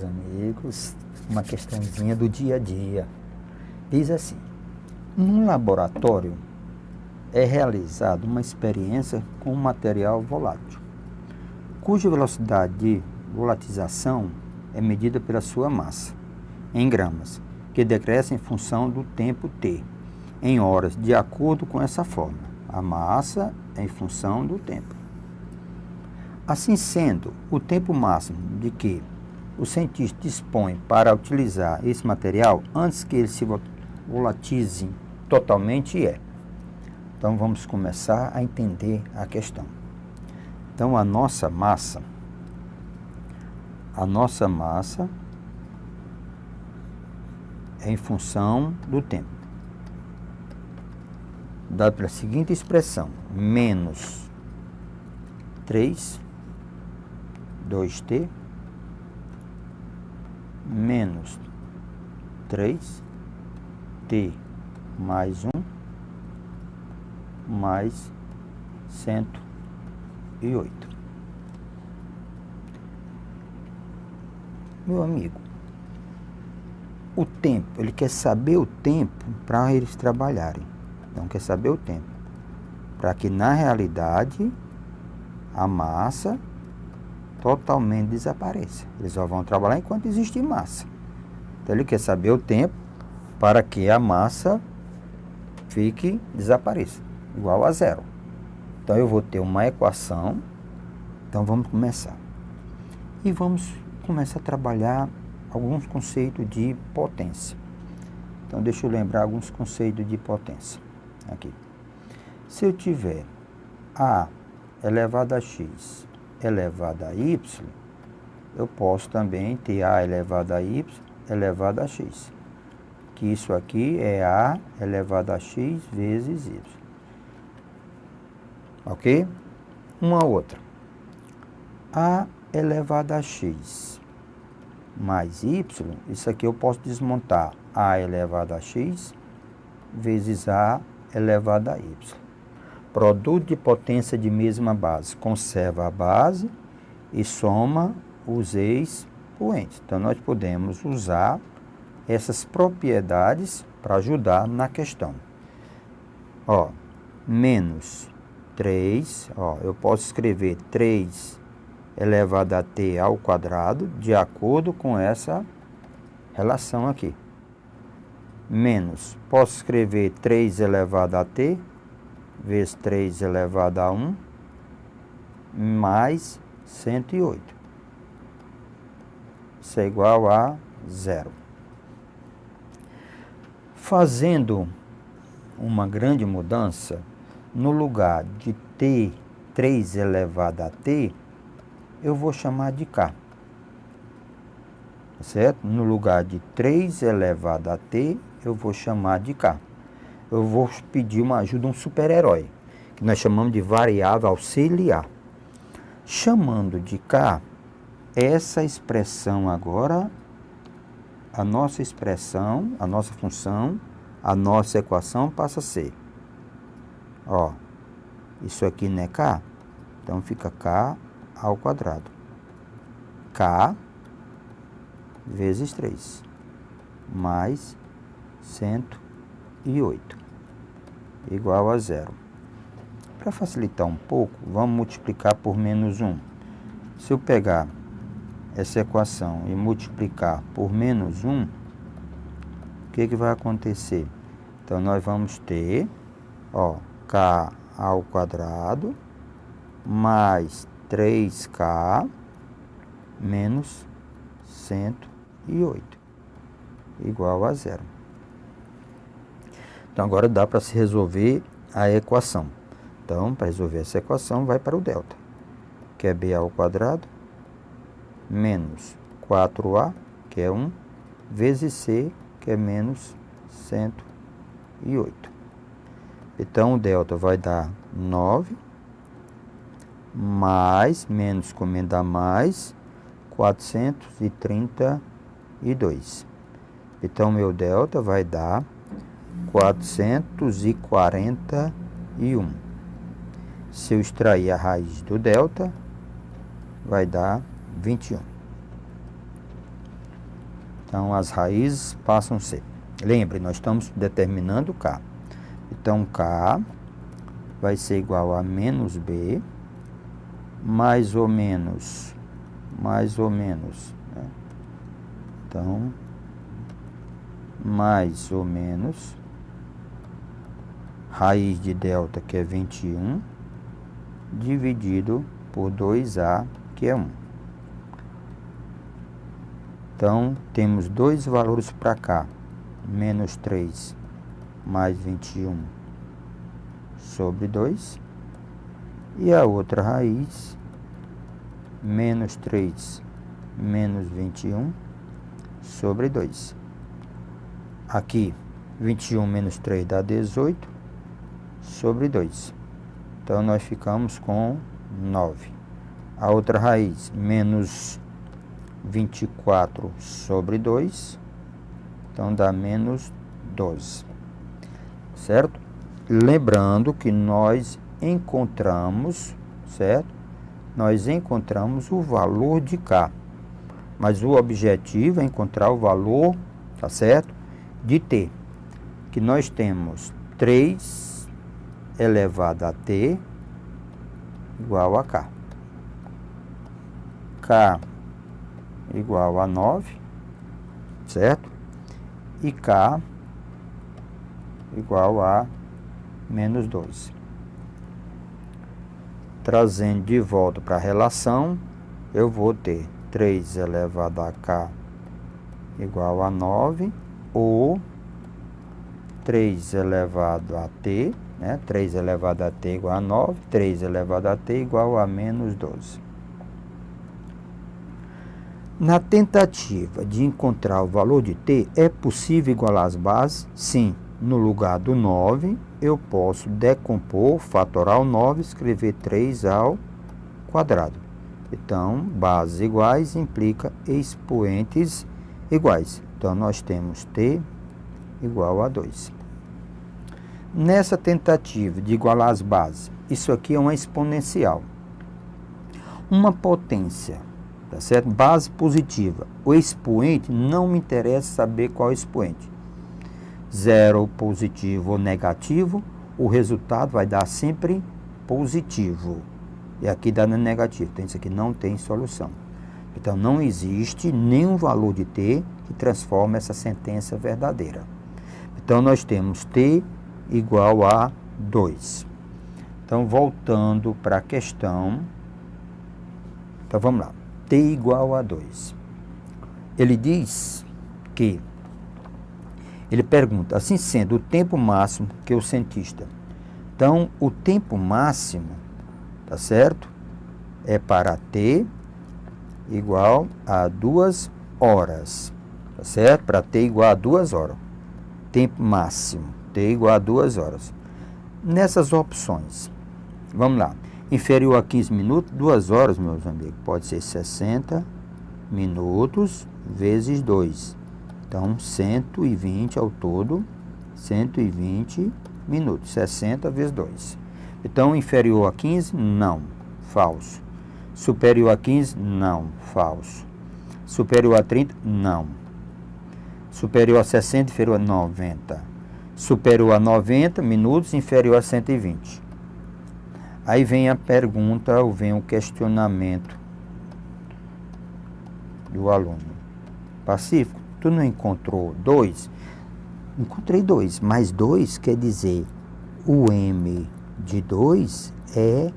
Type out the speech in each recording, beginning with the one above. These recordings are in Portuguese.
meus amigos, uma questãozinha do dia a dia. Diz assim: num laboratório é realizada uma experiência com um material volátil, cuja velocidade de volatização é medida pela sua massa, em gramas, que decresce em função do tempo t, em horas, de acordo com essa fórmula. A massa é em função do tempo. Assim sendo, o tempo máximo de que o cientista dispõe para utilizar esse material antes que ele se volatize totalmente é. Então vamos começar a entender a questão. Então a nossa massa é em função do tempo. Dado pela seguinte expressão: menos 3, 2t, menos 3t mais 1, mais 108. Meu amigo, o tempo, ele quer saber o tempo para eles trabalharem. Então, quer saber o tempo, para que na realidade a massa totalmente desapareça. Eles só vão trabalhar enquanto existe massa. Então, ele quer saber o tempo para que a massa desapareça, igual a zero. Então, eu vou ter uma equação. Então, vamos começar. E vamos começar a trabalhar alguns conceitos de potência. Então, deixa eu lembrar alguns conceitos de potência. Aqui. Se eu tiver a elevado a x elevado a y, eu posso também ter a elevado a y elevado a x. Que isso aqui é a elevado a x vezes y. Ok? Uma outra. A elevado a x mais y, isso aqui eu posso desmontar a elevado a x vezes a elevado a y. Produto de potência de mesma base. Conserva a base e soma os expoentes. Então, nós podemos usar essas propriedades para ajudar na questão. Ó, menos 3, ó, eu posso escrever 3 elevado a t ao quadrado, de acordo com essa relação aqui. Menos, posso escrever 3 elevado a t, vezes 3 elevado a 1, mais 108. Isso é igual a 0. Fazendo uma grande mudança, no lugar de t 3 elevado a t, eu vou chamar de k. Certo? No lugar de 3 elevado a t, eu vou chamar de k. Eu vou pedir uma ajuda a um super-herói, que nós chamamos de variável auxiliar. Chamando de k, essa expressão agora, a nossa expressão, a nossa função, a nossa equação passa a ser, ó, isso aqui não é k, então fica k ao quadrado. K vezes 3, mais 108, igual a 0. Para facilitar um pouco, vamos multiplicar por menos 1. Se eu pegar essa equação e multiplicar por menos 1, o que vai acontecer? Então, nós vamos ter, ó, k ao quadrado mais 3k menos 108, igual a 0. Então, agora dá para se resolver a equação. Então, para resolver essa equação, vai para o delta, que é b ao quadrado, menos 4a, que é 1, vezes c, que é menos 108. Então, o delta vai dar 9, mais, menos comendo dá mais, 432. Então, meu delta vai dar 441. Se eu extrair a raiz do delta, vai dar 21. Então, as raízes passam a ser. Lembre, nós estamos determinando K. Então, K vai ser igual a menos B, mais ou menos, né? Então, mais ou menos, raiz de delta, que é 21, dividido por 2A, que é 1. Então, temos dois valores para cá, menos 3 mais 21 sobre 2. E a outra raiz, menos 3 menos 21 sobre 2. Aqui, 21 menos 3 dá 18 sobre 2. Então, nós ficamos com 9. A outra raiz, menos 24 sobre 2, então dá menos 12, certo? Lembrando que nós encontramos, certo? Nós encontramos o valor de K, mas o objetivo é encontrar o valor, tá certo? De T, que nós temos 3 elevado a T igual a K. K igual a 9, certo? E K igual a menos 12. Trazendo de volta para a relação, eu vou ter 3 elevado a K igual a 9, ou 3 elevado a T, né? 3 elevado a T igual a 9, 3 elevado a T igual a menos 12. Na tentativa de encontrar o valor de T, é possível igualar as bases? Sim. No lugar do 9, eu posso decompor, fatorar o 9, escrever 3 ao quadrado. Então, bases iguais implica expoentes iguais. Então, nós temos T igual a 2. Nessa tentativa de igualar as bases, isso aqui é uma exponencial. Uma potência, tá certo? Base positiva. O expoente, não me interessa saber qual é o expoente. 0 positivo ou negativo, o resultado vai dar sempre positivo. E aqui dá negativo. Então, isso aqui não tem solução. Então, não existe nenhum valor de T que transforme essa sentença verdadeira. Então, nós temos T igual a 2. Então, voltando para a questão. Então, vamos lá. T igual a 2. Ele diz que, ele pergunta, assim sendo, o tempo máximo que o cientista. Então, o tempo máximo, tá certo? É para T igual a 2 horas, tá certo? Para T igual a 2 horas. Tempo máximo, T igual a 2 horas. Nessas opções, vamos lá. Inferior a 15 minutos, 2 horas, meus amigos, pode ser 60 minutos vezes 2. Então, 120 ao todo, 120 minutos, 60 vezes 2. Então, inferior a 15, não, falso. Superior a 15, não, falso. Superior a 30, não. Superior a 60, inferior a 90. Superior a 90 minutos, inferior a 120. Aí vem a pergunta, ou vem o questionamento do aluno. Pacífico, tu não encontrou 2? Encontrei 2, mas 2 quer dizer, o M de 2 é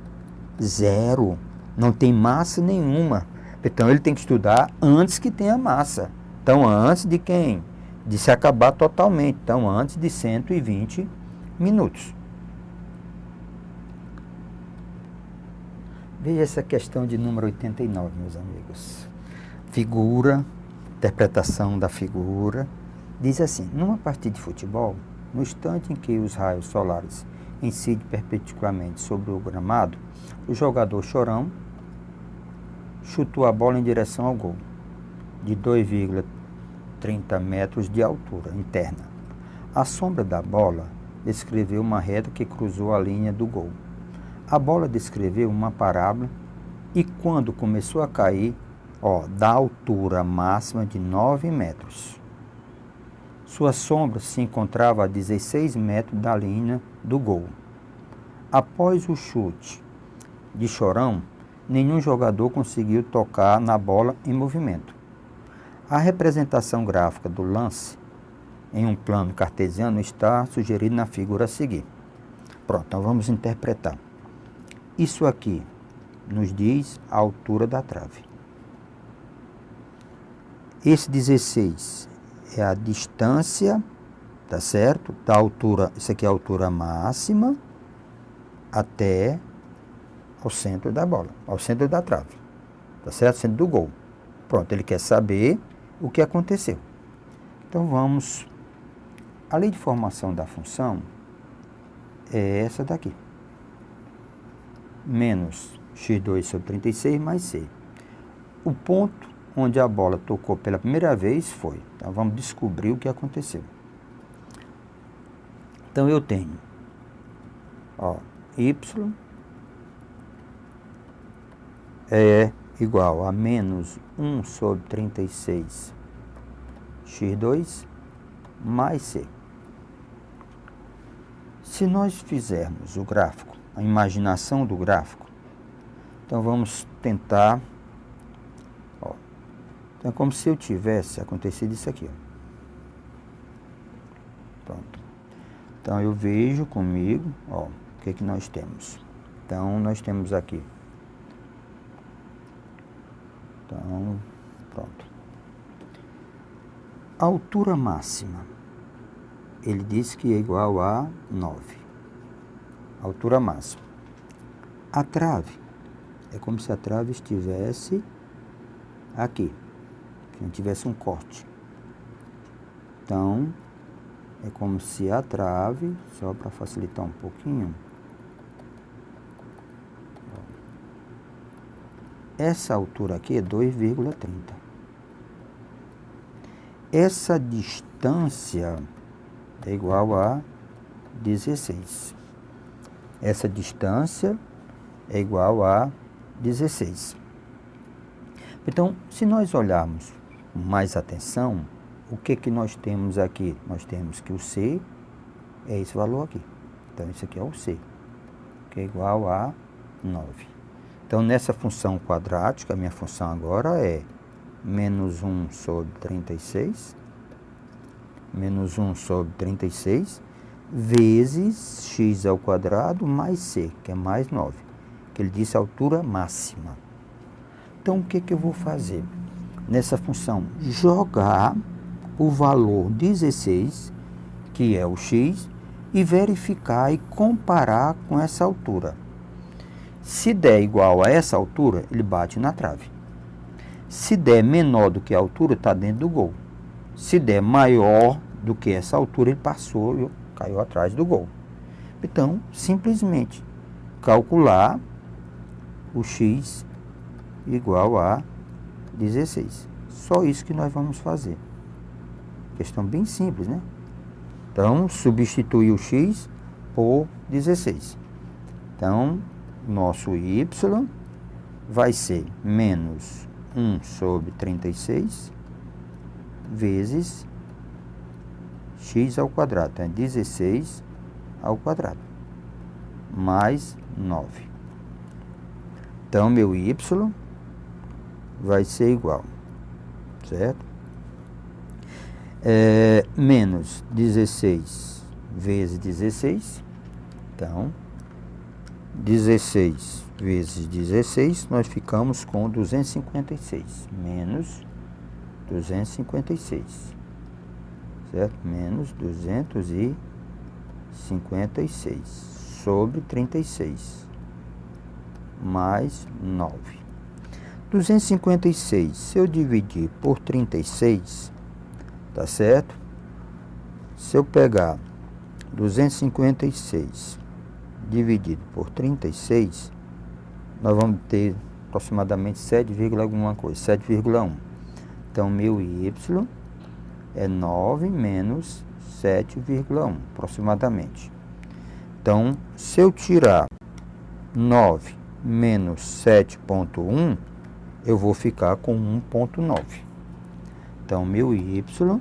0, não tem massa nenhuma. Então, ele tem que estudar antes que tenha massa. Então, antes de quem? De se acabar totalmente. Então, antes de 120 minutos. Veja essa questão de número 89, meus amigos. Figura, interpretação da figura. Diz assim, numa partida de futebol, no instante em que os raios solares incidem perpendicularmente sobre o gramado, o jogador Chorão chutou a bola em direção ao gol, de 2,30 metros de altura interna. A sombra da bola descreveu uma reta que cruzou a linha do gol. A bola descreveu uma parábola e quando começou a cair, da altura altura máxima de 9 metros. Sua sombra se encontrava a 16 metros da linha do gol. Após o chute de Chorão, nenhum jogador conseguiu tocar na bola em movimento. A representação gráfica do lance em um plano cartesiano está sugerida na figura a seguir. Pronto, então vamos interpretar. Isso aqui nos diz a altura da trave. Esse 16 é a distância, tá certo? Da altura, isso aqui é a altura máxima até ao centro da bola, ao centro da trave, tá certo? Centro do gol. Pronto, ele quer saber o que aconteceu. Então vamos, a lei de formação da função é essa daqui. Menos x2 sobre 36 mais c. O ponto onde a bola tocou pela primeira vez foi. Então vamos descobrir o que aconteceu. Então eu tenho, ó, y é igual a menos 1 sobre 36 x2 mais c. Se nós fizermos o gráfico, a imaginação do gráfico, então vamos tentar, ó, então é como se eu tivesse acontecido isso aqui, ó. Pronto. Então eu vejo comigo, ó, o que nós temos. Então nós temos aqui. Então, pronto. A altura máxima, ele diz que é igual a 9. Altura máxima. A trave, é como se a trave estivesse aqui, que não tivesse um corte. Então, é como se a trave, só para facilitar um pouquinho, essa altura aqui é 2,30. Essa distância é igual a 16. Essa distância é igual a 16. Então, se nós olharmos com mais atenção, o que nós temos aqui? Nós temos que o C é esse valor aqui. Então, isso aqui é o C, que é igual a 9. Então, nessa função quadrática, a minha função agora é menos 1 sobre 36, menos 1 sobre 36, vezes x ao quadrado mais c, que é mais 9, que ele disse a altura máxima. Então, o que eu vou fazer? Nessa função, jogar o valor 16, que é o x, e verificar e comparar com essa altura. Se der igual a essa altura, ele bate na trave. Se der menor do que a altura, está dentro do gol. Se der maior do que essa altura, ele passou e caiu atrás do gol. Então, simplesmente calcular o x igual a 16. Só isso que nós vamos fazer. Questão bem simples, né? Então, substituir o x por 16. Então, nosso y vai ser menos 1 sobre 36 vezes x ao quadrado. Então, é 16 ao quadrado, mais 9. Então, meu y vai ser igual, certo? Menos 16 vezes 16. Então, 16 vezes 16, nós ficamos com 256, menos 256, certo? Menos 256 sobre 36, mais 9. 256, se eu dividir por 36, tá certo? Se eu pegar 256 dividido por 36, nós vamos ter aproximadamente 7, alguma coisa, 7,1. Então, meu y é 9 menos 7,1, aproximadamente. Então, se eu tirar 9 menos 7,1, eu vou ficar com 1,9. Então, meu y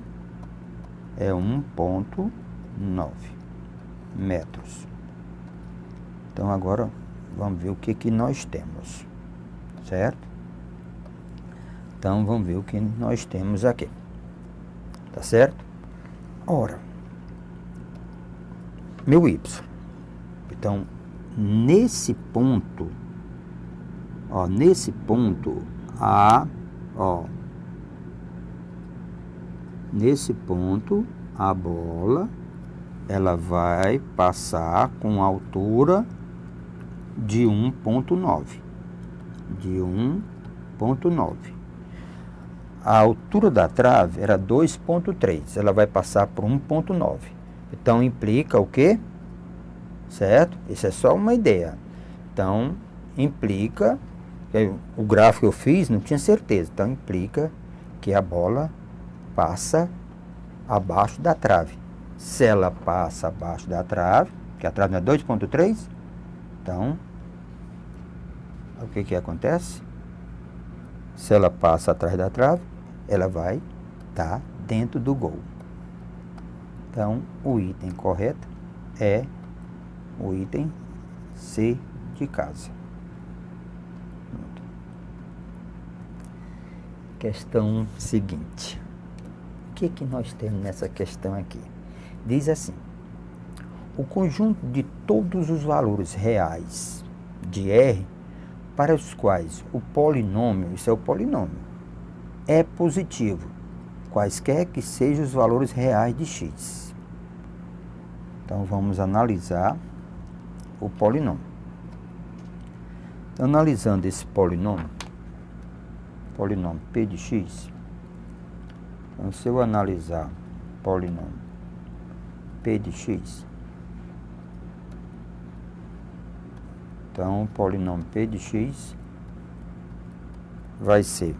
é 1,9 metros. Então, agora, vamos ver o que nós temos, certo? Então, vamos ver o que nós temos aqui, tá certo? Ora, meu y. Então, nesse ponto, ó, nesse ponto, nesse ponto, a bola, ela vai passar com altura de 1,9. De 1,9. A altura da trave era 2,3. Ela vai passar por 1,9. Então, implica o quê? Certo? Isso é só uma ideia. Então, implica... O gráfico que eu fiz não tinha certeza. Então, implica que a bola passa abaixo da trave. Se ela passa abaixo da trave, que a trave não é 2,3, então, o que acontece? Se ela passa atrás da trave, ela vai estar dentro do gol. Então, o item correto é o item C de casa. Questão seguinte. O que nós temos nessa questão aqui? Diz assim: o conjunto de todos os valores reais de R para os quais o polinômio, isso é o polinômio, é positivo, quaisquer que sejam os valores reais de x. Então, vamos analisar o polinômio. Analisando esse polinômio P de x, então, se eu analisar o polinômio P de x, então, o polinômio P de x vai ser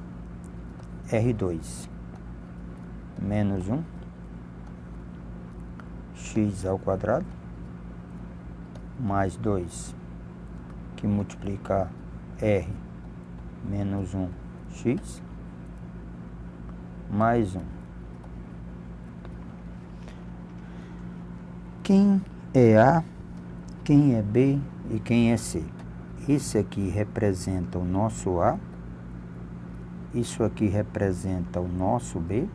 R2 menos 1, x ao quadrado, mais 2, que multiplica R menos 1, x, mais 1. Quem é A, quem é B e quem é C? Esse aqui representa o nosso A, isso aqui representa o nosso B,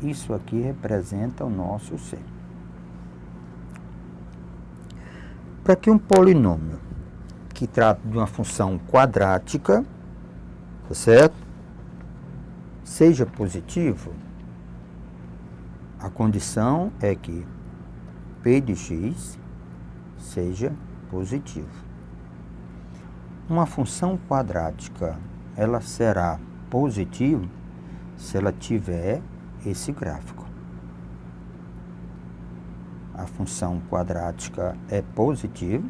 isso aqui representa o nosso C. Para que um polinômio que trata de uma função quadrática, tá certo? Seja positivo, a condição é que P de x seja positivo. Uma função quadrática, ela será positiva se ela tiver esse gráfico. A função quadrática é positiva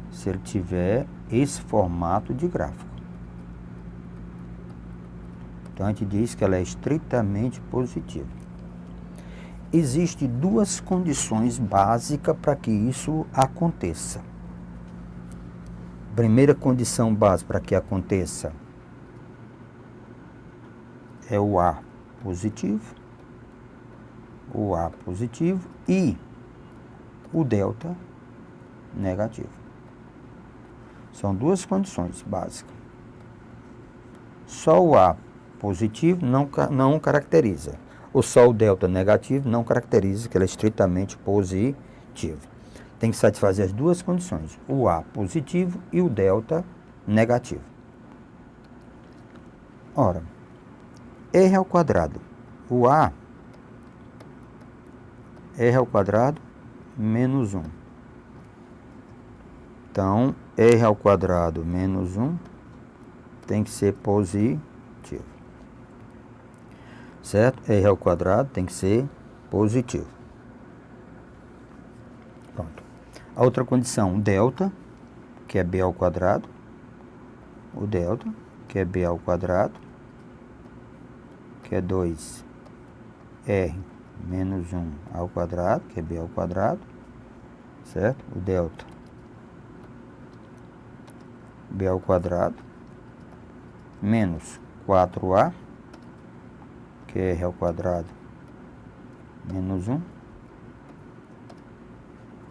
se ele tiver esse formato de gráfico. Então, a gente diz que ela é estritamente positiva. Existem duas condições básicas para que isso aconteça. Primeira condição básica para que aconteça é o A positivo, e o delta negativo. São duas condições básicas. Só o A positivo não caracteriza. Ou só o delta negativo não caracteriza que ela é estritamente positiva. Tem que satisfazer as duas condições, o A positivo e o delta negativo. Ora, R ao quadrado, o A, R ao quadrado menos 1. Então, R ao quadrado menos 1 tem que ser positivo. Certo? R ao quadrado tem que ser positivo. Pronto. A outra condição, delta, que é B ao quadrado. O delta, que é B ao quadrado, que é 2R menos 1 ao quadrado, que é B ao quadrado. Certo? O delta, B ao quadrado, menos 4a, que é r ao quadrado, menos 1,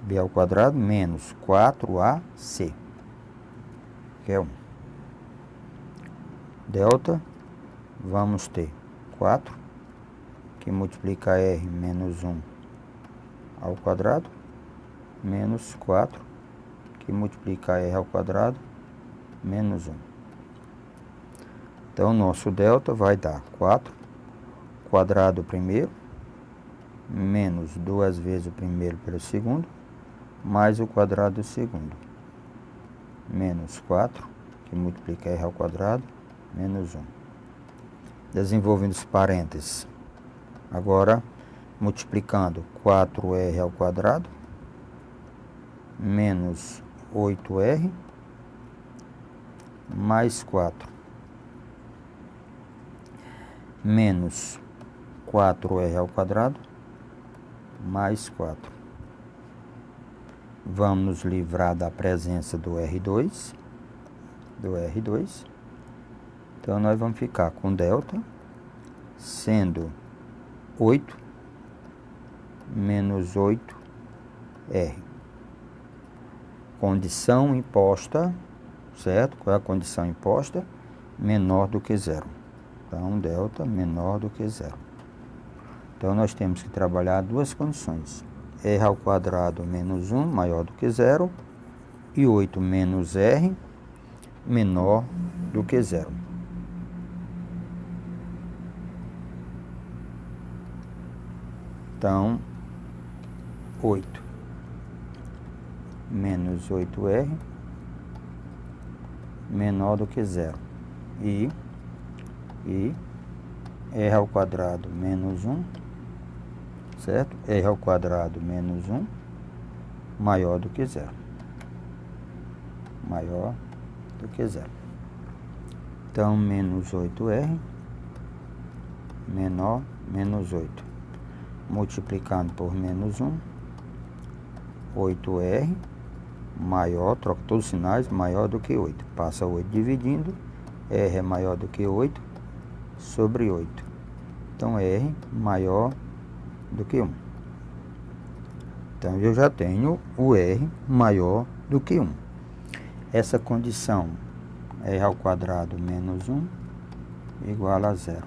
b ao quadrado, menos 4ac, que é 1. Delta, vamos ter 4, que multiplica r menos 1 ao quadrado, menos 4, que multiplica r ao quadrado, menos 1. Então, nosso delta vai dar 4, quadrado primeiro, menos 2 vezes o primeiro pelo segundo, mais o quadrado do segundo, menos 4, que multiplica r ao quadrado, menos 1. Desenvolvendo os parênteses. Agora, multiplicando 4r ao quadrado, menos 8r, mais 4, menos 4r ao quadrado, mais 4. Vamos nos livrar da presença do R2, Então, nós vamos ficar com delta, sendo 8 menos 8r. Condição imposta, certo? Qual é a condição imposta? Menor do que zero. Então, delta menor do que zero. Então, nós temos que trabalhar duas condições. R ao quadrado menos 1 maior do que zero e 8 menos r menor do que zero. Então, 8 menos 8r menor do que zero. E r ao quadrado menos 1, certo? R ao quadrado menos 1 maior do que zero. Maior do que zero. Então, menos 8r menor menos 8. Multiplicando por menos 1, 8r maior, troca todos os sinais, maior do que 8. Passa 8 dividindo, r é maior do que 8 sobre 8. Então, r maior do que 1. Então, eu já tenho o r maior do que 1. Essa condição, r ao quadrado menos 1 igual a zero.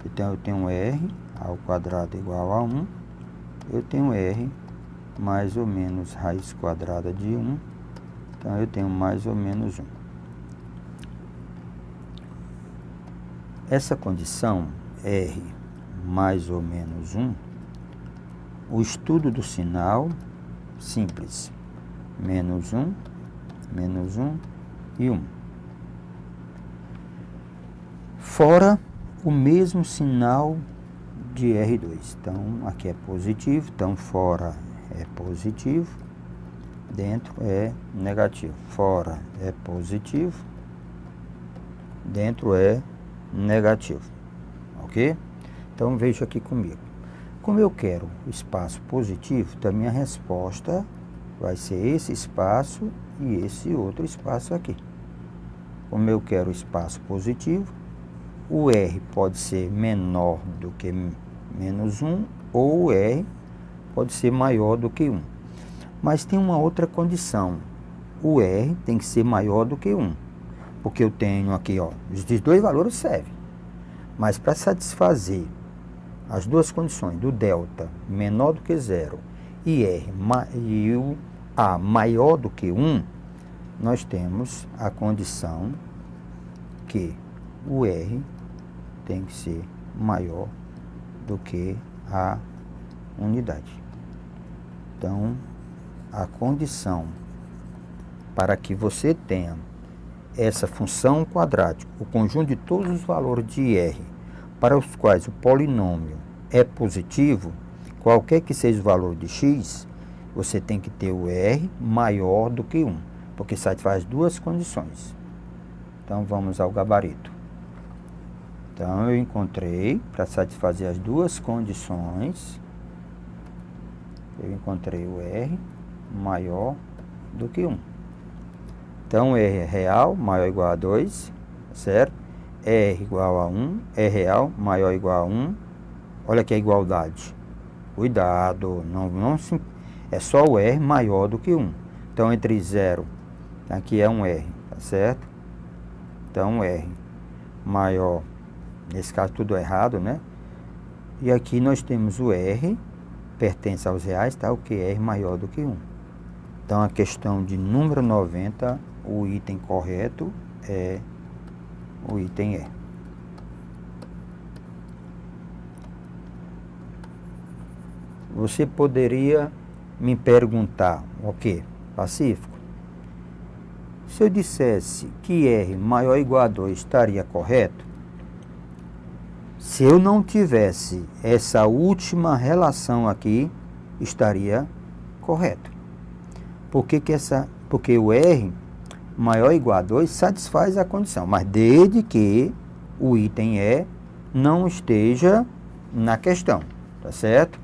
Então, eu tenho r ao quadrado igual a 1. Eu tenho r mais ou menos raiz quadrada de 1. Então, eu tenho mais ou menos 1. Essa condição, r mais ou menos 1, o estudo do sinal, simples. Menos 1 e 1. Fora o mesmo sinal de R2. Então, aqui é positivo, então fora é positivo, dentro é negativo. Fora é positivo, dentro é negativo. Ok? Então, veja aqui comigo. Como eu quero o espaço positivo, então minha resposta vai ser esse espaço e esse outro espaço aqui. Como eu quero o espaço positivo, o R pode ser menor do que menos 1, ou o R pode ser maior do que 1. Mas tem uma outra condição. O R tem que ser maior do que 1. Porque eu tenho aqui, ó, os dois valores servem. Mas para satisfazer as duas condições do delta menor do que zero e o A maior do que 1, nós temos a condição que o R tem que ser maior do que a unidade. Então, a condição para que você tenha essa função quadrática, o conjunto de todos os valores de R, para os quais o polinômio é positivo, qualquer que seja o valor de x, você tem que ter o R maior do que 1, porque satisfaz duas condições. Então, vamos ao gabarito. Então, eu encontrei, para satisfazer as duas condições, eu encontrei o R maior do que 1. Então, R é real, maior ou igual a 2, certo? R igual a 1, é real, maior ou igual a 1. Olha aqui a igualdade. Cuidado, é só o R maior do que 1. Então, entre 0, aqui é um R, tá certo? Então, R maior, nesse caso tudo errado, né? E aqui nós temos o R, pertence aos reais, tá? O que é R maior do que 1. Então, a questão de número 90, o item correto é o item E. Você poderia me perguntar, ok, Pacífico? Se eu dissesse que R maior ou igual a 2 estaria correto, se eu não tivesse essa última relação aqui, estaria correto. Porque o R maior ou igual a 2 satisfaz a condição, mas desde que o item E não esteja na questão, tá certo?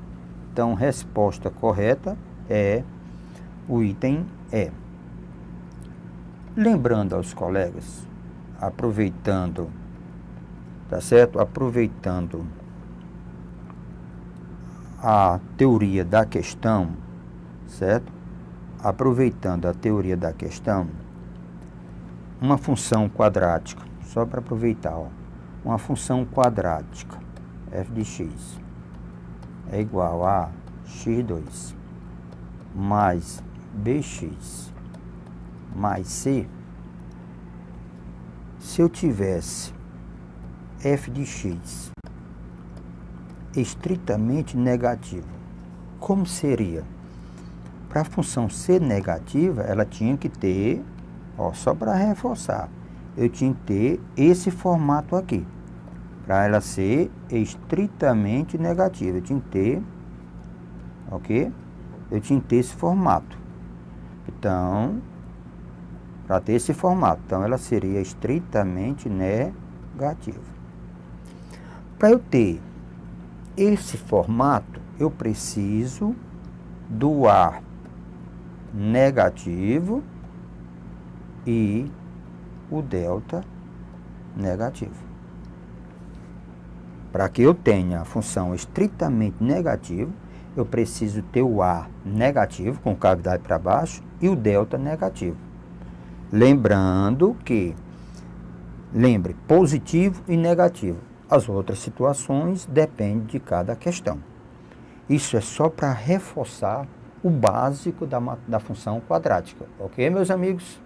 Então, resposta correta é o item E. Lembrando aos colegas, aproveitando, tá certo? Aproveitando a teoria da questão, certo? Aproveitando a teoria da questão, uma função quadrática, só para aproveitar, ó, uma função quadrática, f de x, é igual a x2 mais bx mais c. Se eu tivesse f de x estritamente negativo, como seria? Para a função ser negativa, ela tinha que ter, ó, só para reforçar, eu tinha que ter esse formato aqui. Para ela ser estritamente negativa, eu tinha que ter, ok? Eu tinha que ter esse formato. Então, para ter esse formato, então ela seria estritamente negativa. Para eu ter esse formato, eu preciso do A negativo e o delta negativo. Para que eu tenha a função estritamente negativa, eu preciso ter o A negativo, com cavidade para baixo, e o delta negativo. Lembrando que, lembre, positivo e negativo. As outras situações dependem de cada questão. Isso é só para reforçar o básico da função quadrática. Ok, meus amigos?